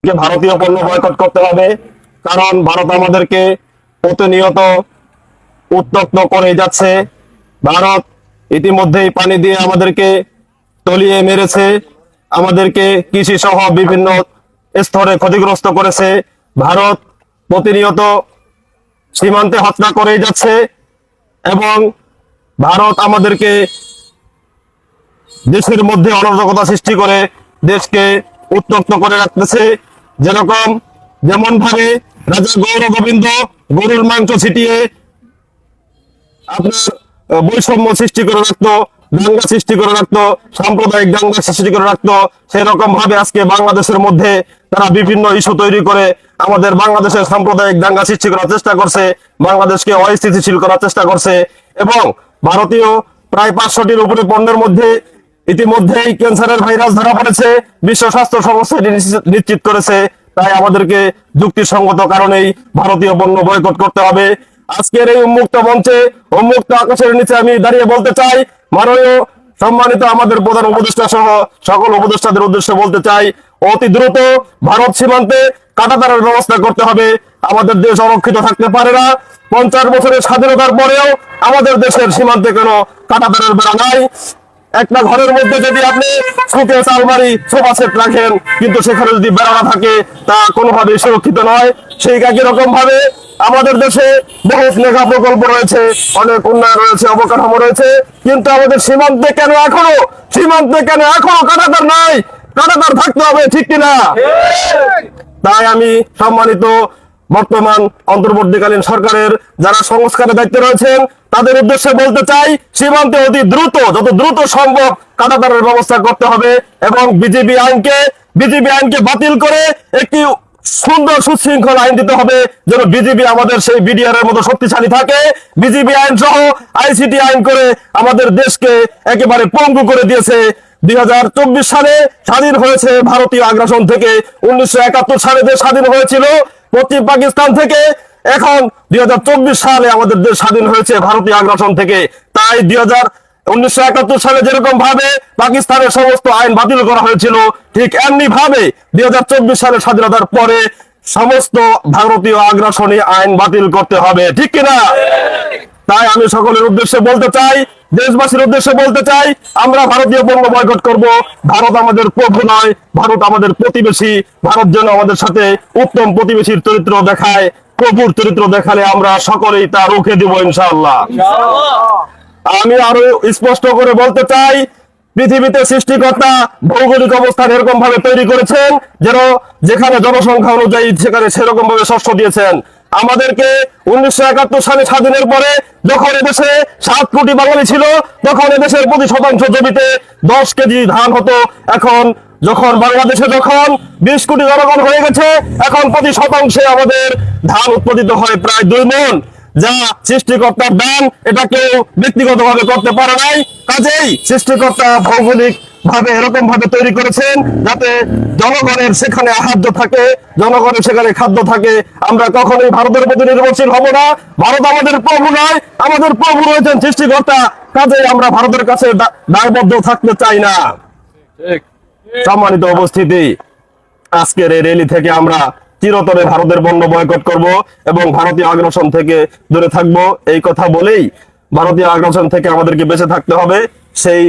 ভারতীয় পণ্য বয়কট করতে হবে, কারণ ভারত আমাদেরকে প্রতিনিয়ত উত্তক্ত করে যাচ্ছে। ভারত ইতিমধ্যেই পানি দিয়ে আমাদেরকে তলিয়ে মেরেছে, আমাদেরকে কৃষি সহ বিভিন্ন স্তরে ক্ষতিগ্রস্ত করেছে। ভারত প্রতিনিয়ত সীমান্তে হত্যা করেই যাচ্ছে এবং ভারত আমাদেরকে দেশের মধ্যে অরাজকতা সৃষ্টি করে দেশকে উত্তক্ত করে রাখতেছে। যেমন ভাবে রাজা গৌর গোবিন্দ গরুর মাংস ছিটিয়ে আপনার বৈষম্য সৃষ্টি করে রাখতো, দাঙ্গা সৃষ্টি করে রাখতো, সাম্প্রদায়িক দাঙ্গা সৃষ্টি করে রাখতো, সেরকম ভাবে আজকে বাংলাদেশের মধ্যে তারা বিভিন্ন ইস্যু তৈরি করে আমাদের বাংলাদেশের সাম্প্রদায়িক দাঙ্গা সৃষ্টি করার চেষ্টা করছে, বাংলাদেশকে অস্থিতিশীল করার চেষ্টা করছে। এবং ভারতীয় প্রায় 500টির উপরে পণ্যের মধ্যে ইতিমধ্যেই ক্যান্সারের ভাইরাস ধরা পড়েছে, বিশ্ব স্বাস্থ্য সংস্থা নিশ্চিত করেছে। তাই আমাদেরকে যুক্তিসঙ্গত কারণেই ভারতীয় পণ্য বয়কট করতে হবে। আজকের এই উন্মুক্ত মঞ্চে, উন্মুক্ত আকাশের নিচে আমি দাঁড়িয়ে বলতে চাই, মাননীয় সম্মানিত আমাদের প্রধান উপদেষ্টা সহ সকল উপদেষ্টাদের উদ্দেশ্যে বলতে চাই, অতি দ্রুত ভারত সীমান্তে কাঁটাতারের ব্যবস্থা করতে হবে। আমাদের দেশ অরক্ষিত থাকতে পারে না। 50 বছরের স্বাধীনতার পরেও আমাদের দেশের সীমান্তে কোনো কাঁটাতারের বেড়া নাই। একটা ঘরের মধ্যে যদি আপনি সুকেস আলমারি সোফা সেট রাখেন, কিন্তু সেখানে যদি বেড়া না থাকে, তা কোনোভাবেই সুরক্ষিত নয়। সেই একই রকম ভাবে আমাদের দেশে বহুত মেগা প্রকল্প রয়েছে, অনেক উন্নয়ন রয়েছে, অবকাঠামো রয়েছে, কিন্তু আমাদের সীমান্তে কেন এখনো কাঁটাতার নাই? কাঁটাতার থাকতে হবে, ঠিক কিনা? তাই আমি সম্মানিত বর্তমান অন্তর্বর্তীকালীন সরকারের যারা সংস্কারের দায়িত্বে রয়েছেন তাদের উদ্দেশ্যে বলতে চাই, সীমান্তে অতি দ্রুত, যত দ্রুত সম্ভব কাঁটাতারের ব্যবস্থা করতে হবে এবং বিজিবি আইনকে বাতিল করে একটি সুন্দর সুশৃঙ্খল আইন দিতে হবে, যেন বিজিবি আমাদের সেই বিডিআর এর মতো শক্তিশালী থাকে। বিজিবি আইন সহ আইসিটি আইন করে আমাদের দেশকে একেবারে পঙ্গু করে দিয়েছে। 2024 সালে স্বাধীন হয়েছে ভারতীয় আগ্রাসন থেকে। 1971 সালে দেশ স্বাধীন হয়েছিল পশ্চিম পাকিস্তান থেকে। এখন 2024 সালে আমাদের দেশ স্বাধীন হয়েছে ভারতীয় আগ্রাসন থেকে। তাই 1971 সালে যেরকম ভাবে পাকিস্তানের সমস্ত আইন বাতিল করা হয়েছিল, ঠিক এমনি ভাবে 2024 সালে স্বাধীনতার পরে সমস্ত ভারতীয় আগ্রাসনী আইন বাতিল করতে হবে, ঠিক কিনা? তাই আমি সকলের উদ্দেশ্যে বলতে চাই, দেশবাসীর উদ্দেশ্যে বলতে চাই, আমরা ভারতীয় পণ্য বয়কট করব। ভারত আমাদের প্রভু নয়, ভারত আমাদের প্রতিবেশী। ভারত যেন আমাদের সাথে উত্তম প্রতিবেশীর চরিত্র দেখায়, প্রভুর চরিত্র দেখালে আমরা সকলেই তা রুখে দিব ইনশাআল্লাহ। আমি আরো স্পষ্ট করে বলতে চাই, পৃথিবীতে সৃষ্টিকর্তা ভৌগোলিক অবস্থান এরকম ভাবে তৈরি করেছেন যেন যেখানে জনসংখ্যা অনুযায়ী সেখানে সেরকম ভাবে শস্য দিয়েছেন। আমাদেরকে 1971 সালে স্বাধীনের পরে যখন এদেশে 7 কোটি বাঙালি ছিল, তখন এদেশের প্রতি শতাংশ জমিতে 10 কেজি ধান হতো। এখন যখন বাংলাদেশে 20 কোটি জনগণ হয়ে গেছে, এখন প্রতি শতাংশে আমাদের ধান উৎপাদিত হয় প্রায় 2 মণ। যা সৃষ্টিকর্তার দান, এটা কেউ ব্যক্তিগত ভাবে করতে পারে নাই। কাজেই সৃষ্টিকর্তা ভৌগোলিক ভাবে এরকম ভাবে তৈরি করেছেন যাতে জনগণের সেখানে আহার্য থাকে, জনগণের সেখানে খাদ্য থাকে। আমরা কখনোই ভারতের প্রতি নির্ভরশীল হব না। ভারত আমাদের প্রভু নয়, আমাদের প্রভু রয়েছেন সৃষ্টিকর্তা। কাজেই আমরা ভারতের কাছে দায়বদ্ধ থাকতে চাই না। সম্মানিত উপস্থিতি, আজকের এই র্যালি থেকে আমরা চিরতরে ভারতের পণ্য বয়কট করব এবং ভারতীয় আগ্রাসন থেকে দূরে থাকব। এই কথা বলেই ভারতীয় আগ্রাসন থেকে আমাদেরকে বেঁচে থাকতে হবে। সেই